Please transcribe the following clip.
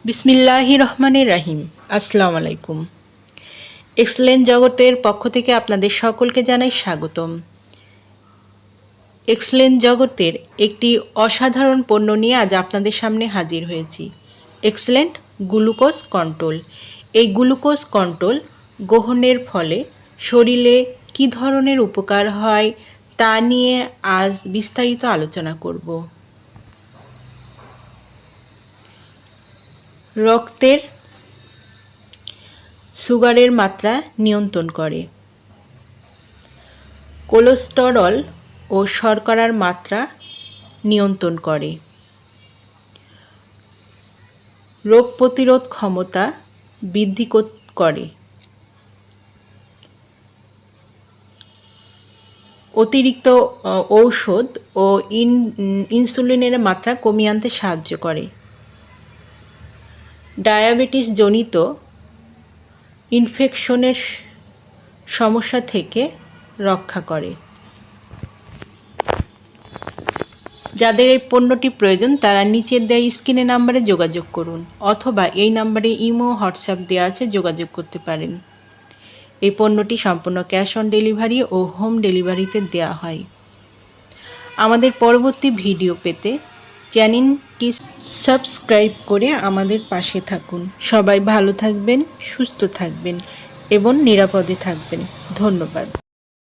বিসমিল্লাহির রহমানির রহিম। আসসালামু আলাইকুম। এক্সেলেন্ট জগতের পক্ষ থেকে আপনাদের সকলকে জানাই স্বাগতম। এক্সেলেন্ট জগতের একটি অসাধারণ পণ্য নিয়ে আজ আপনাদের সামনে হাজির হয়েছি। Excellent glucose control. এই গ্লুকোজ কন্ট্রোল গ্রহণের ফলে শরীরে কী ধরনের উপকার হয় তা নিয়ে আজ বিস্তারিত আলোচনা করব। রক্তের সুগারের মাত্রা নিয়ন্ত্রণ করে, কোলেস্টেরল ও শর্করার মাত্রা নিয়ন্ত্রণ করে, রোগ প্রতিরোধ ক্ষমতা বৃদ্ধি করে, অতিরিক্ত ঔষধ ও ইনসুলিনের মাত্রা কমিয়ে আনতে সাহায্য করে, ডায়াবেটিস জনিত ইনফেকশনের সমস্যা থেকে রক্ষা করে। যাদের এই পণ্যটি প্রয়োজন তারা নিচের দেওয়া স্ক্রিনে নাম্বারে যোগাযোগ করুন, অথবা এই নাম্বারে ইমো হোয়াটসঅ্যাপ দেওয়া আছে, যোগাযোগ করতে পারেন। এই পণ্যটি সম্পূর্ণ ক্যাশ অন ডেলিভারি ও হোম ডেলিভারিতে দেওয়া হয়। আমাদের পরবর্তী ভিডিও পেতে চ্যানেলটি সাবস্ক্রাইব করে আমাদের পাশে থাকুন। সবাই ভালো থাকবেন, সুস্থ থাকবেন এবং নিরাপদে থাকবেন। ধন্যবাদ।